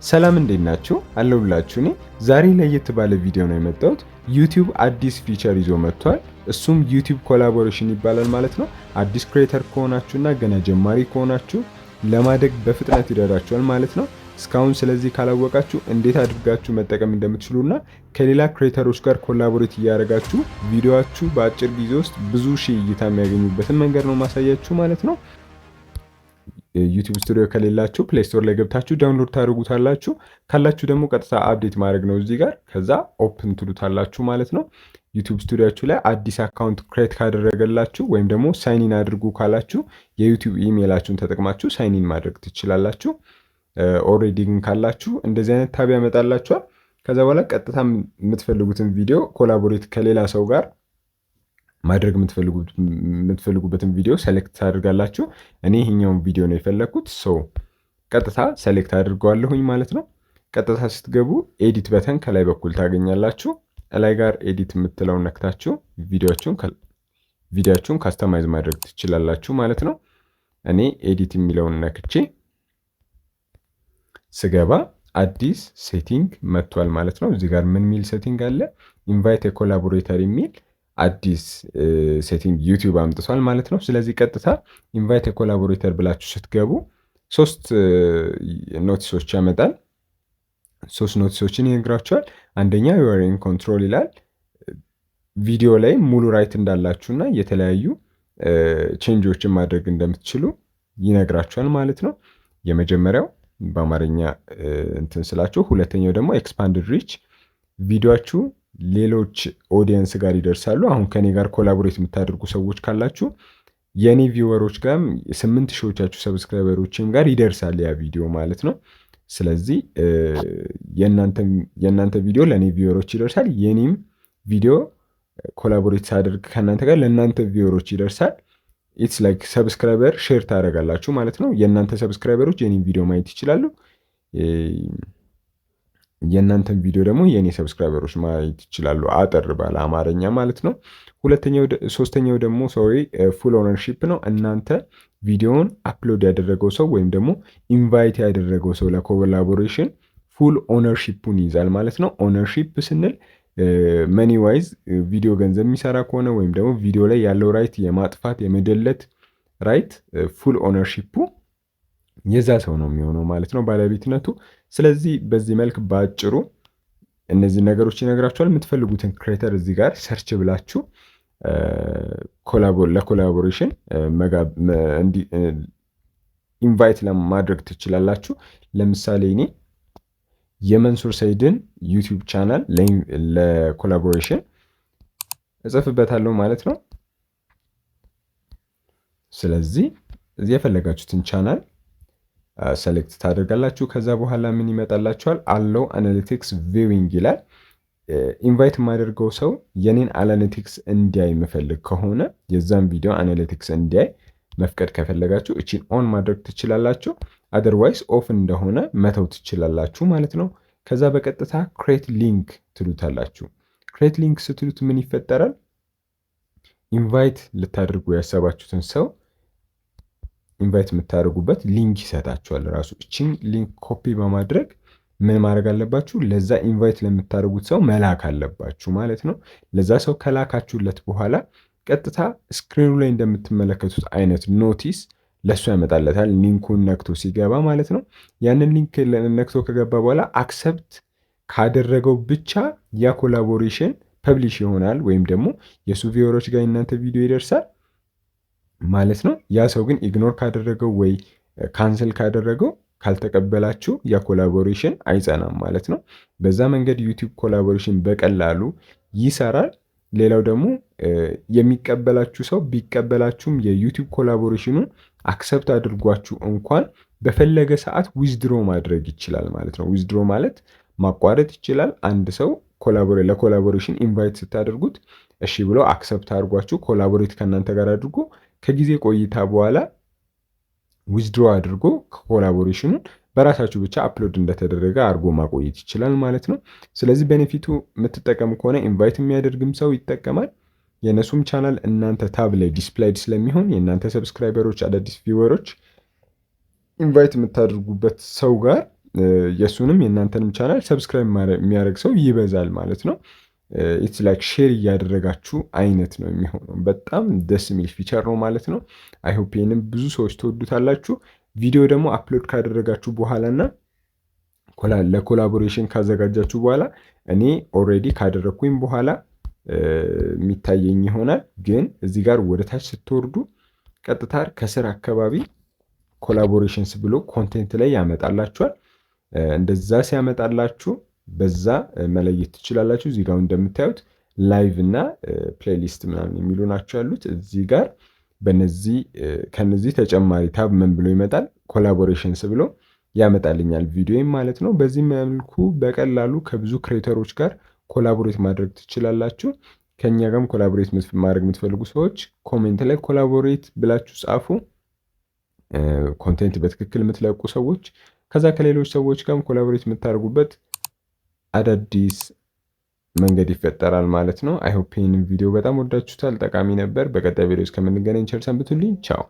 ሰላም እንዴት ናችሁ? አለሁላችሁ። እኔ ዛሬ ለየት ባለ ቪዲዮ ነው የመጣሁት። ዩቲዩብ አዲስ ፊቸር ይዞ መጥቷል። እሱም ዩቲዩብ ኮላቦሬሽን ይባላል ማለት ነው። አዲስ ክሬተር ከሆናችሁና ገና ጀማሪ ከሆናችሁ ለማደግ በፍጥነት ይረዳችኋል ማለት ነው። እስካሁን ስለዚህ ካላወቃችሁ እንዴት አድርጋችሁ መጠቀም እንደምትችሉና ከሌላ ክሬተሮች ጋር ኮላቦሬት እያደረጋችሁ ቪዲዮአችሁ በአጭር ጊዜ ውስጥ ብዙ ሺህ እይታ የሚያገኙበትን መንገድ ነው ማሳያችሁ ማለት ነው። ዩቲዩብ ስቱዲዮ ከሌላችሁ ፕሌይ ስቶር ላይ ገብታችሁ ዳውንሎድ ታደርጉታላችሁ። ካላችሁ ደግሞ ቀጥታ አፕዴት ማድረግ ነው እዚህ ጋር። ከዛ ኦፕን ትሉታላችሁ ማለት ነው። ዩቲዩብ ስቱዲዮችሁ ላይ አዲስ አካውንት ክሬት ካደረገላችሁ ወይም ደግሞ ሳይኒን አድርጉ ካላችሁ የዩቲዩብ ኢሜይላችሁን ተጠቅማችሁ ሳይኒን ማድረግ ትችላላችሁ። ኦልሬዲ ግን ካላችሁ እንደዚህ አይነት ታብ ያመጣላችኋል። ከዛ በኋላ ቀጥታ የምትፈልጉትን ቪዲዮ ኮላቦሬት ከሌላ ሰው ጋር ማድረግ የምትፈልጉበትን ቪዲዮ ሴሌክት ታደርጋላችሁ። እኔ ይሄኛውን ቪዲዮ ነው የፈለኩት። ቀጥታ ሴሌክት አድርገዋለሁኝ ማለት ነው። ቀጥታ ስትገቡ ኤዲት በተን ከላይ በኩል ታገኛላችሁ። ላይ ጋር ኤዲት የምትለውን ነክታችሁ ቪዲዮአችሁን ካስተማይዝ ማድረግ ትችላላችሁ ማለት ነው። እኔ ኤዲት የሚለውን ነክቼ ስገባ አዲስ ሴቲንግ መጥቷል ማለት ነው። እዚህ ጋር ምን ሚል ሴቲንግ አለ? ኢንቫይት የኮላቦሬተር የሚል አዲስ ሴቲንግ ዩቲዩብ አምጥቷል ማለት ነው። ስለዚህ ቀጥታ ኢንቫይት ኮላቦሬተር ብላችሁ ስትገቡ 3 ኖቲሶች ያመጣል። 3 ኖቲሶችን ይነግራችኋል። አንደኛ ዩአር ኢን ኮንትሮል ይላል። ቪዲዮ ላይ ሙሉ ራይት እንዳላችሁና የተለያዩ ቼንጆችን ማድረግ እንደምትችሉ ይነግራችኋል ማለት ነው። የመጀመሪያው በአማርኛ እንትን ስላችሁ፣ ሁለተኛው ደግሞ ኤክስፓንድድ ሪች ቪዲዮአችሁ ሌሎች ኦዲየንስ ጋር ይደርሳሉ። አሁን ከኔ ጋር ኮላቦሬት የምታደርጉ ሰዎች ካላችሁ የኔ ቪወሮች ጋር 8 ሺዎቻችሁ ሰብስክራይበሮችም ጋር ይደርሳል ያ ቪዲዮ ማለት ነው። ስለዚህ የእናንተ ቪዲዮ ለኔ ቪወሮች ይደርሳል። የኔም ቪዲዮ ኮላቦሬት ሳደርግ ከእናንተ ጋር ለእናንተ ቪወሮች ይደርሳል። ኢትስ ላይክ ሰብስክራይበር ሼር ታደርጋላችሁ ማለት ነው። የእናንተ ሰብስክራይበሮች የኔም ቪዲዮ ማየት ይችላሉ። የእናንተን ቪዲዮ ደግሞ የኔ ሰብስክራይበሮች ማየት ይችላሉ። አጠር ባለ አማርኛ ማለት ነው። ሶስተኛው ደግሞ ፉል ኦነርሺፕ ነው። እናንተ ቪዲዮውን አፕሎድ ያደረገው ሰው ወይም ደግሞ ኢንቫይት ያደረገው ሰው ለኮላቦሬሽን ፉል ኦነርሺፑን ይይዛል ማለት ነው። ኦነርሺፕ ስንል መኒ ዋይዝ ቪዲዮ ገንዘብ የሚሰራ ከሆነ ወይም ደግሞ ቪዲዮ ላይ ያለው ራይት የማጥፋት የመደለት ራይት ፉል ኦነርሺፑ የዛ ሰው ነው የሚሆነው ማለት ነው፣ ባለቤትነቱ። ስለዚህ በዚህ መልክ በአጭሩ እነዚህ ነገሮች ይነግራችኋል። የምትፈልጉትን ክሬተር እዚህ ጋር ሰርች ብላችሁ ለኮላቦሬሽን ኢንቫይት ለማድረግ ትችላላችሁ። ለምሳሌ እኔ የመንሱር ሰይድን ዩቲዩብ ቻናል ለኮላቦሬሽን እጽፍበታለሁ ማለት ነው። ስለዚህ እዚህ የፈለጋችሁትን ቻናል ሰሌክት ታደርጋላችሁ። ከዛ በኋላ ምን ይመጣላችኋል? አለው አናሊቲክስ ቪዊንግ ይላል። ኢንቫይት የማደርገው ሰው የኔን አናሊቲክስ እንዲያይ የምፈልግ ከሆነ የዛን ቪዲዮ አናሊቲክስ እንዲያይ መፍቀድ ከፈለጋችሁ እቺን ኦን ማድረግ ትችላላችሁ። አደርዋይስ ኦፍ እንደሆነ መተው ትችላላችሁ ማለት ነው። ከዛ በቀጥታ ክሬት ሊንክ ትሉታላችሁ። ክሬት ሊንክ ስትሉት ምን ይፈጠራል? ኢንቫይት ልታደርጉ ያሰባችሁትን ሰው ኢንቫይት የምታደርጉበት ሊንክ ይሰጣችኋል ራሱ። እቺን ሊንክ ኮፒ በማድረግ ምን ማድረግ አለባችሁ? ለዛ ኢንቫይት ለምታደርጉት ሰው መላክ አለባችሁ ማለት ነው። ለዛ ሰው ከላካችሁለት በኋላ ቀጥታ ስክሪኑ ላይ እንደምትመለከቱት አይነት ኖቲስ ለሱ ያመጣለታል፣ ሊንኩን ነክቶ ሲገባ ማለት ነው። ያንን ሊንክ ነክቶ ከገባ በኋላ አክሰፕት ካደረገው ብቻ ያ ኮላቦሬሽን ፐብሊሽ ይሆናል፣ ወይም ደግሞ የሱ ቪወሮች ጋር እናንተ ቪዲዮ ይደርሳል ማለት ነው። ያ ሰው ግን ኢግኖር ካደረገው ወይ ካንሰል ካደረገው ካልተቀበላችሁ ያ ኮላቦሬሽን አይጸናም ማለት ነው። በዛ መንገድ ዩቲዩብ ኮላቦሬሽን በቀላሉ ይሰራል። ሌላው ደግሞ የሚቀበላችሁ ሰው ቢቀበላችሁም የዩቲዩብ ኮላቦሬሽኑን አክሰፕት አድርጓችሁ እንኳን በፈለገ ሰዓት ዊዝድሮ ማድረግ ይችላል ማለት ነው። ዊዝድሮ ማለት ማቋረጥ ይችላል። አንድ ሰው ለኮላቦሬሽን ኢንቫይት ስታደርጉት እሺ ብሎ አክሰፕት አድርጓችሁ ኮላቦሬት ከእናንተ ጋር አድርጎ ከጊዜ ቆይታ በኋላ ዊዝድሮ አድርጎ ኮላቦሬሽኑን በራሳችሁ ብቻ አፕሎድ እንደተደረገ አድርጎ ማቆየት ይችላል ማለት ነው። ስለዚህ ቤኔፊቱ የምትጠቀሙ ከሆነ ኢንቫይት የሚያደርግም ሰው ይጠቀማል። የእነሱም ቻናል እናንተ ታብ ላይ ዲስፕላይድ ስለሚሆን የእናንተ ሰብስክራይበሮች፣ አዳዲስ ቪወሮች ኢንቫይት የምታደርጉበት ሰው ጋር የእሱንም የእናንተንም ቻናል ሰብስክራይብ የሚያደርግ ሰው ይበዛል ማለት ነው። ኢትስ ላይክ ሼር እያደረጋችሁ አይነት ነው የሚሆነው። በጣም ደስ የሚል ፊቸር ነው ማለት ነው። አይ ሆፕ ይህንም ብዙ ሰዎች ትወዱታላችሁ። ቪዲዮ ደግሞ አፕሎድ ካደረጋችሁ በኋላ እና ለኮላቦሬሽን ካዘጋጃችሁ በኋላ እኔ ኦልሬዲ ካደረግኩኝ በኋላ የሚታየኝ ይሆናል። ግን እዚህ ጋር ወደ ታች ስትወርዱ ቀጥታ ከስር አካባቢ ኮላቦሬሽንስ ብሎ ኮንቴንት ላይ ያመጣላችኋል። እንደዛ ሲያመጣላችሁ በዛ መለየት ትችላላችሁ። እዚህ ጋር እንደምታዩት ላይቭ እና ፕሌሊስት ምናምን የሚሉ ናቸው ያሉት። እዚህ ጋር ከነዚህ ተጨማሪ ታብ ምን ብሎ ይመጣል? ኮላቦሬሽንስ ብሎ ያመጣልኛል ቪዲዮም ማለት ነው። በዚህ መልኩ በቀላሉ ከብዙ ክሬተሮች ጋር ኮላቦሬት ማድረግ ትችላላችሁ። ከኛ ጋርም ኮላቦሬት ማድረግ የምትፈልጉ ሰዎች ኮሜንት ላይ ኮላቦሬት ብላችሁ ጻፉ። ኮንቴንት በትክክል የምትለቁ ሰዎች ከዛ ከሌሎች ሰዎች ጋርም ኮላቦሬት የምታደርጉበት አዳዲስ መንገድ ይፈጠራል ማለት ነው። አይ ሆፕ ይህንን ቪዲዮ በጣም ወዳችሁታል፣ ጠቃሚ ነበር። በቀጣይ ቪዲዮ እስከምንገናኝ ቸር ሰንብቱልኝ። ቻው